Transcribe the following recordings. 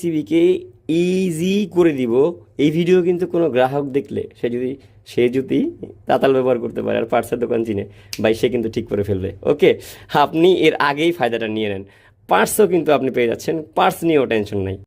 সিবিকে easy করে দিব। এই ভিডিও কিন্তু কোনো গ্রাহক দেখলে সে যদি তাতাল ব্যবহার করতে পারে আর পার্টসের দোকান চিনে, ভাই সে কিন্তু ঠিক করে ফেলবে। ওকে, আপনি এর আগেই ফায়দাটা নিয়ে নেন। পার্টসও কিন্তু আপনি পেয়ে যাচ্ছেন, পার্টস নিয়েও টেনশন নাই।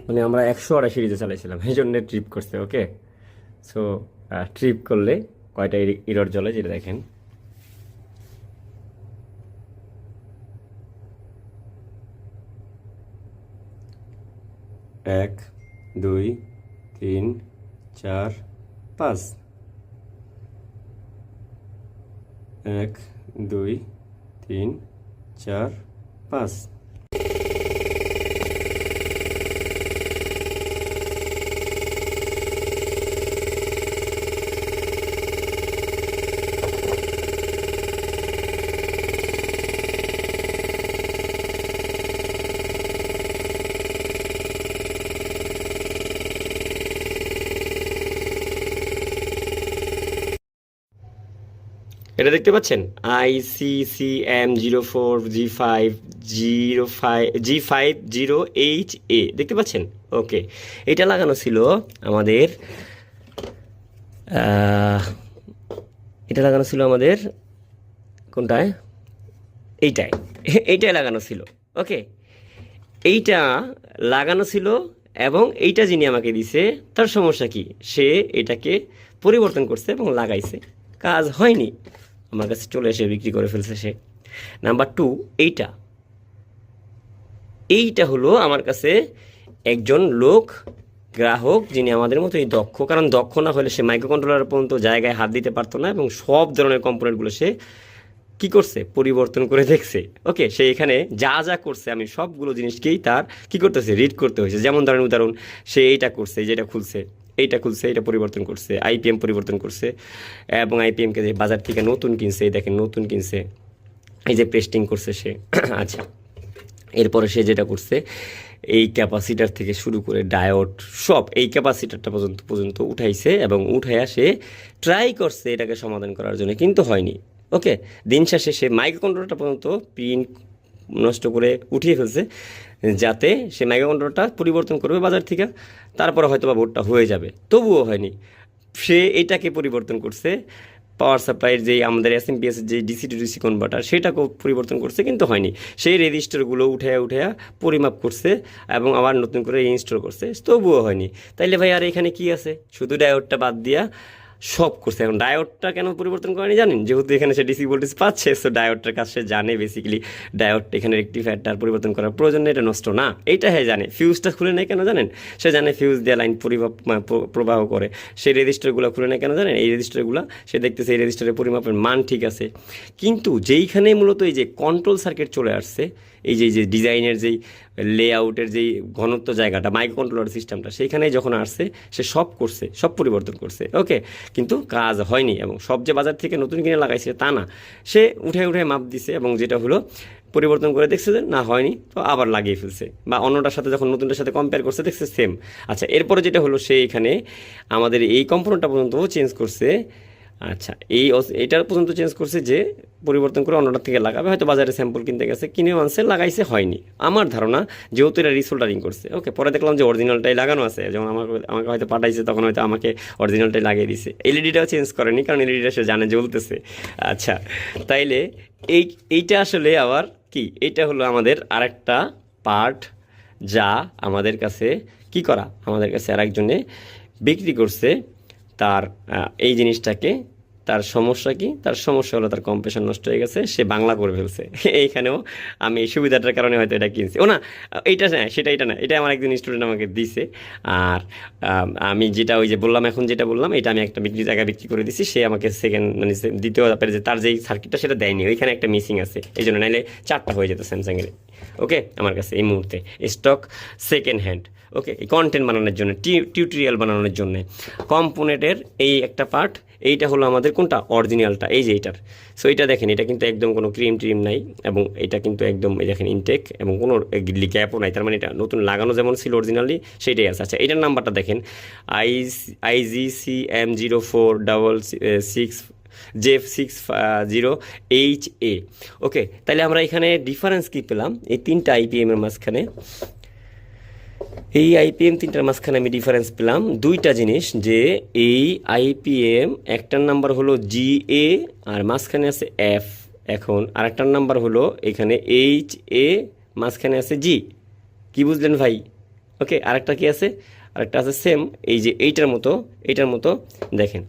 মানে আমরা 100 সিরিজে চালাইছিলাম, এই জন্য ট্রিপ করছে। ওকে, সো ট্রিপ করলে কয়টা ইরর জ্বলে যেটা দেখেন। এক, দুই, তিন, চার, পাঁচ। এক, দুই, তিন, চার, পাঁচ। এটা দেখতে পাচ্ছেন, ICCM04G50H A দেখতে পাচ্ছেন। ওকে, এটা লাগানো ছিল আমাদের আহ, এটা লাগানো ছিল আমাদের কোনটায়, এইটায় এইটায় লাগানো ছিল। ওকে, এইটা লাগানো ছিল এবং এইটা যিনি আমাকে দিছে তার সমস্যা কি, সে এটাকে পরিবর্তন করছে এবং লাগাইছে, কাজ হয়নি, আমার কাছে চলে এসে বিক্রি করে ফেলছে সে। নাম্বার টু, এইটা এইটা হলো আমার কাছে একজন লোক, গ্রাহক, যিনি আমাদের মতোই দক্ষ, কারণ দক্ষ না হলে সে মাইক্রো কন্ট্রোলার পর্যন্ত জায়গায় হাত দিতে পারতো না এবং সব ধরনের কম্পোনেন্টগুলো সে কি করছে, পরিবর্তন করে দেখছে। ওকে, সে এখানে যা যা করছে আমি সবগুলো জিনিসকেই তার কি করতেছে, রিড করতে হয়েছে। যেমন ধরেন উদাহরণ, সে এইটা করছে, যেটা খুলছে, এইটা খুলছে, এটা পরিবর্তন করছে, আইপিএম পরিবর্তন করছে এবং আইপিএমকে যে বাজার থেকে নতুন কিনছে, এই দেখেন নতুন কিনছে, এই যে পেস্টিং করছে সে। আচ্ছা, এরপরে সে যেটা করছে, এই ক্যাপাসিটার থেকে শুরু করে ডায়োড সব এই ক্যাপাসিটারটা পর্যন্ত উঠাইছে এবং উঠাইয়া সে ট্রাই করছে এটাকে সমাধান করার জন্য, কিন্তু হয়নি। ওকে, দিন শেষে সে মাইক্রো কন্ট্রোলারটা পর্যন্ত পিন নষ্ট করে উঠিয়ে ফেলছে, যাতে সে মাইক্রো কন্ট্রোলারটা পরিবর্তন করবে বাজার থেকে, তারপরে হয়তো বা বোর্ডটা হয়ে যাবে, তবুও হয়নি। সে এটাকে পরিবর্তন করছে, পাওয়ার সাপ্লাইয়ের যেই আমাদের এসএমপিএসের যে ডিসি টু ডিসি কনভার্টার, সেটাকেও পরিবর্তন করছে, কিন্তু হয়নি। সেই রেজিস্টারগুলো উঠে পরিমাপ করছে এবং আবার নতুন করে ইনস্টল করছে, তবুও হয়নি। তাইলে ভাই আর এখানে কি আছে, শুধু ডায়োডটা বাদ দিয়া সব করছে। এখন ডায়োডটা কেন পরিবর্তন করেনি জানেন, যেহেতু এখানে সে ডিসি ভোল্টেজ পাচ্ছে, সো ডায়োডটার কাজ সে জানে। বেসিক্যালি ডায়োড এখানে রেক্টিফায়ারটার পরিবর্তন করার প্রয়োজন নেই, এটা নষ্ট না, এইটা হ্যাঁ জানে। ফিউজটা খুলে নেয় কেন জানেন, সে জানে ফিউজ দিয়ে লাইন প্রবাহ করে। সেই রেজিস্টারগুলো খুলে নেয় কেন জানেন, এই রেজিস্টারগুলো সে দেখতেছে এই রেজিস্টারের পরিমাপের মান ঠিক আছে। কিন্তু যেইখানে মূলত এই যে কন্ট্রোল সার্কিট চলে আসছে, এই যে ডিজাইনের যেই লেআউটের যেই ঘনত্ব জায়গাটা, মাইক্রো কন্ট্রোলার সিস্টেমটা, সেইখানে যখন আসছে সে সব করছে, সব পরিবর্তন করছে। ওকে, কিন্তু কাজ হয়নি এবং সব যে বাজার থেকে নতুন কিনে লাগাইছে তা না, সে উঠে মাপ দিছে এবং যেটা হলো পরিবর্তন করে দেখছে যে না হয়নি, তো আবার লাগিয়ে ফেলছে, বা অন্যটার সাথে যখন নতুনটার সাথে কম্পেয়ার করছে দেখছে সেম। আচ্ছা, এরপরে যেটা হলো সে এখানে আমাদের এই কম্পোনেন্টটা পর্যন্ত চেঞ্জ করছে। আচ্ছা, এটার পর্যন্ত চেঞ্জ করছে যে পরিবর্তন করে অন্যটার থেকে লাগাবে, হয়তো বাজারে স্যাম্পল কিনতে গেছে, কিনেও আনছে, লাগাইছে, হয়নি। আমার ধারণা যেহেতু এটা রিসোল্ডারিং করছে, ওকে, পরে দেখলাম যে অরিজিনালটাই লাগানো আছে, যেমন আমাকে হয়তো পাঠাইছে, তখন হয়তো আমাকে অরিজিনালটাই লাগিয়ে দিছে। এলইডিটাও চেঞ্জ করেনি, কারণ এলইডিটা সে জানে জ্বলতেছে। আচ্ছা, তাইলে এইটা আসলে আবার কি, এটা হলো আমাদের আরেকটা পার্ট, যা আমাদের কাছে কি করা, আমাদের কাছে আরেকজনে বিক্রি করছে তার এই জিনিসটাকে। তার সমস্যা কি? তার সমস্যা হলো তার কম্প্রেশন নষ্ট হয়ে গেছে, সে বাংলা করে ফেলছে। এইখানেও আমি এই সুবিধাটার কারণে হয়তো এটা কিনছি। ও না, এইটা না, এটা না, এটা আমার একজন স্টুডেন্ট আমাকে দিছে। আর আমি যেটা ওই যে বললাম, এখন যেটা বললাম, এটা আমি একটা জায়গায় বিক্রি করে দিছি, সে আমাকে সেকেন্ড মানে দ্বিতীয় ব্যাপারে যে তার যেই সার্কিটটা সেটা দেয়নি, ওইখানে একটা মিসিং আছে, এই জন্য নাইলে 4টা হয়ে যেত স্যামসাংয়ের। ওকে, আমার কাছে এই মুহূর্তে স্টক সেকেন্ড হ্যান্ড। ওকে, এই কন্টেন্ট বানানোর জন্য, টিউটোরিয়াল বানানোর জন্য কম্পোনেন্টের এই একটা পার্ট, এইটা হলো আমাদের কোনটা, অরিজিনালটা, এই যে এইটার। সো এটা দেখেন, এটা কিন্তু একদম কোনো ক্রিম নাই, এবং এটা কিন্তু একদম এই দেখেন ইনটেক, এবং কোনো গ্যাপও নাই, তার মানে এটা নতুন লাগানো যেমন ছিল অরিজিনালি সেটাই আছে। আচ্ছা, এটার নাম্বারটা দেখেন, IGCM0466 J60HA। ওকে, তাহলে আমরা এখানে ডিফারেন্স কী পেলাম এই 3টা আইপিএমের মাঝখানে? এই আইপিএম 3টার মাঝখানে আমি ডিফারেন্স পেলাম 2টা জিনিস, যে এই আইপিএম একটার নাম্বার হলো GA আর মাঝখানে আছে F, এখন আরেকটার নাম্বার হলো এখানে HA, মাঝখানে আছে G। কি বুঝলেন ভাই? ওকে, আরেকটা কি আছে? আরেকটা আছে সেম, এই যে এইটার মতো দেখেন,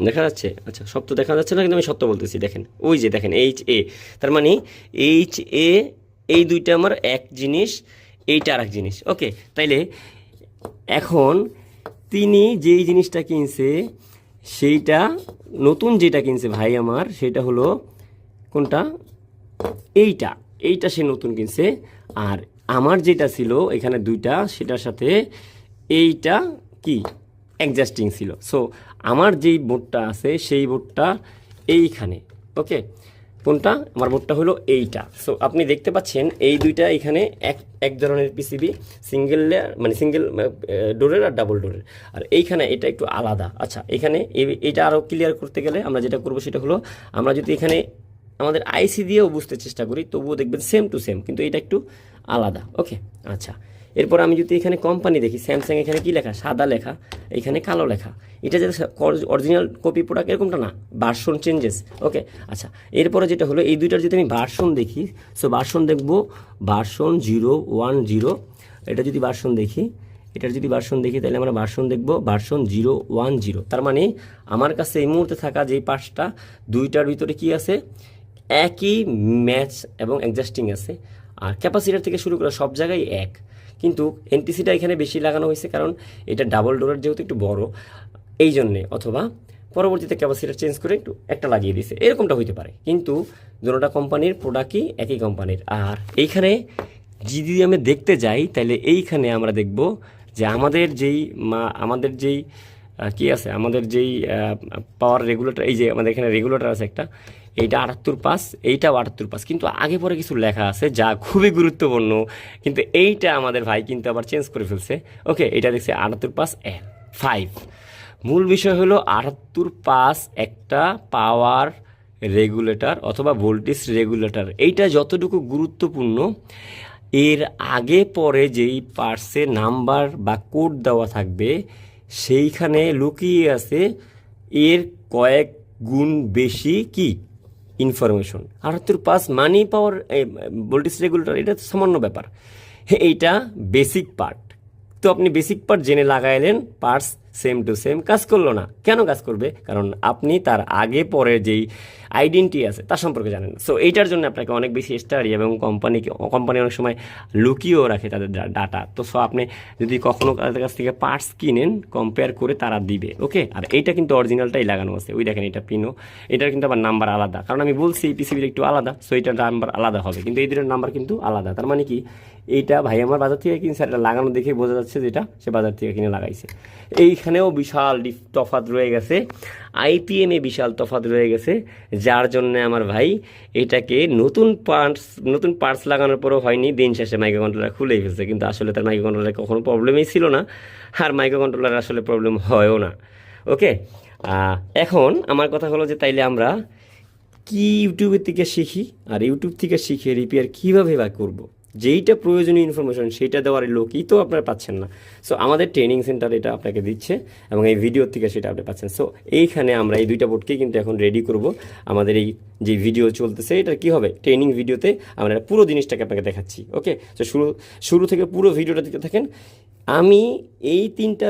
দেখা যাচ্ছে? আচ্ছা, সব তো দেখা যাচ্ছে না, কিন্তু আমি সত্য বলতেছি। দেখেন, ওই যে দেখেন HA, তার মানে HA, এই 2টা আমার এক জিনিস, এইটা আর এক জিনিস। ওকে, তাইলে এখন তিনি যেই জিনিসটা কিনছে, সেইটা নতুন যেটা কিনছে ভাই আমার, সেটা হলো কোনটা, এইটা সে নতুন কিনছে। আর আমার যেটা ছিল এখানে 2টা, সেটার সাথে এইটা কি অ্যাডজাস্টিং ছিল। সো আমার যেই বোর্ডটা আছে সেই বোর্ডটা এইখানে। ওকে, কোনটা? আমার বোর্ডটা হলো এইটা। সো আপনি দেখতে পাচ্ছেন এই 2টা এখানে এক ধরনের পিসিবি, সিঙ্গেল লেয়ার মানে সিঙ্গেল ডোরের আর ডাবল ডোরের, আর এইখানে এটা একটু আলাদা। আচ্ছা, এখানে এটা আরও ক্লিয়ার করতে গেলে আমরা যেটা করবো সেটা হলো, আমরা যদি এখানে আমাদের আইসি দিয়েও বুঝতে চেষ্টা করি, তবুও দেখবেন সেম টু সেম, কিন্তু এটা একটু আলাদা। ওকে, আচ্ছা, এরপর আমি যদি এখানে কোম্পানি দেখি, স্যামসাং, এখানে কি লেখা, সাদা লেখা, এখানে কালো লেখা। এটা যে অরিজিনাল কপি প্রোডাক্ট এরকমটা না, ভার্সন চেঞ্জেস। ওকে, আচ্ছা, এরপরে যেটা হলো এই 2টার যদি আমি ভার্সন দেখি, সো ভার্সন দেখবো ভার্সন 010। এটা যদি ভার্সন দেখি, তাহলে আমরা ভার্সন দেখবো ভার্সন 010। তার মানে আমার কাছে এই মুহূর্তে থাকা যেই পাঁচটা, 2টার ভিতরে কি আছে, একই ম্যাচ এবং অ্যাডজাস্টিং আছে। আর ক্যাপাসিটার থেকে শুরু করে সব জায়গায় এক, কিন্তু এনটিসিটা এখানে বেশি লাগানো হয়েছে, কারণ এটা ডাবল ডোরের যেহেতু একটু বড়, এই জন্যে, অথবা পরবর্তীতে ক্যাপাসিটার চেঞ্জ করে একটু একটা লাগিয়ে দিয়েছে, এরকমটা হইতে পারে। কিন্তু দুটোটা কোম্পানির প্রোডাক্টই একই কোম্পানির। আর এইখানে যদি আমি দেখতে যাই, তাহলে এইখানে আমরা দেখব যে আমাদের যেই কি আছে, আমাদের যেই পাওয়ার রেগুলেটর, এই যে আমাদের এখানে রেগুলেটর আছে একটা, এইটা 78 এইটাও 78, কিন্তু আগে পরে কিছু লেখা আছে যা খুবই গুরুত্বপূর্ণ, কিন্তু এইটা আমাদের ভাই কিন্তু আবার চেঞ্জ করে ফেলছে। ওকে, এটা দেখছে 78L5। মূল বিষয় হলো 78 একটা পাওয়ার রেগুলেটর অথবা ভোল্টেজ রেগুলেটর। এইটা যতটুকু গুরুত্বপূর্ণ, এর আগে পরে যেই পার্টসে নাম্বার বা কোড দেওয়া থাকবে, সেইখানে লুকিয়ে আছে এর কয়েক গুণ বেশি কি ইনফরমেশন। 78 মানি পাওয়ার ভোল্টেজ রেগুলেটর, এটা তো সামান্য ব্যাপার, এইটা বেসিক পার্ট। তো আপনি বেসিক পার্ট জেনে লাগাইলেন, পার্টস সেম টু সেম, কাজ করলো না। কেন কাজ করবে? কারণ আপনি তার আগে পরে যেই আইডেন্টি আছে তার সম্পর্কে জানেন না। সো এইটার জন্য আপনাকে অনেক বেশি স্টাডি, এবং কোম্পানি অনেক সময় লুকিয়েও রাখে তাদের ডাটা। তো সো আপনি যদি কখনো তাদের কাছ থেকে পার্টস কিনেন, কম্পেয়ার করে তারা দিবে। ওকে, আর এইটা কিন্তু অরিজিনালটাই লাগানো আছে, ওই দেখেন এটা পিনো, এটার কিন্তু আবার নাম্বার আলাদা, কারণ আমি বলছি এই পিসিবির একটু আলাদা, সো এটার নাম্বার আলাদা হবে, কিন্তু এই দুটোর নাম্বার কিন্তু আলাদা। তার মানে কি, এইটা ভাই আমার বাজার থেকে কিনছে, এটা লাগানো দেখে বোঝা যাচ্ছে যেটা সে বাজার থেকে কিনে লাগাইছে। এইখানেও বিশাল তফাৎ রয়ে গেছে, আইপিএমে বিশাল তফাৎ রয়ে গেছে, যার জন্য আমার ভাই এটাকে নতুন পার্টস লাগানোর পরও হয়নি, দিন শেষে মাইক্রো কন্ট্রোলার খুলেই ফেলছে। কিন্তু আসলে তার মাইক্রো কন্ট্রোলারে কখনো প্রবলেমই ছিল না, আর মাইক্রো কন্ট্রোলার আসলে প্রবলেম হয়ও না। ওকে, এখন আমার কথা হলো যে তাইলে আমরা কি ইউটিউবের থেকে শিখি, আর ইউটিউব থেকে শিখে রিপেয়ার কীভাবে বা করবো, যেইটা প্রয়োজনীয় ইনফরমেশন সেইটা দেওয়ার লোকই তো আপনারা পাচ্ছেন না। সো আমাদের ট্রেনিং সেন্টার এটা আপনাকে দিচ্ছে এবং এই ভিডিও থেকে সেটা আপনি পাচ্ছেন। সো এইখানে আমরা এই দুইটা বোর্ডকেই কিন্তু এখন রেডি করব। আমাদের এই যে ভিডিও চলতেছে এটা কি হবে, ট্রেনিং ভিডিওতে আমরা পুরো জিনিসটাকে আপনাকে দেখাচ্ছি। ওকে, তো শুরু থেকে পুরো ভিডিওটা দিতে থাকেন। আমি এই 3টা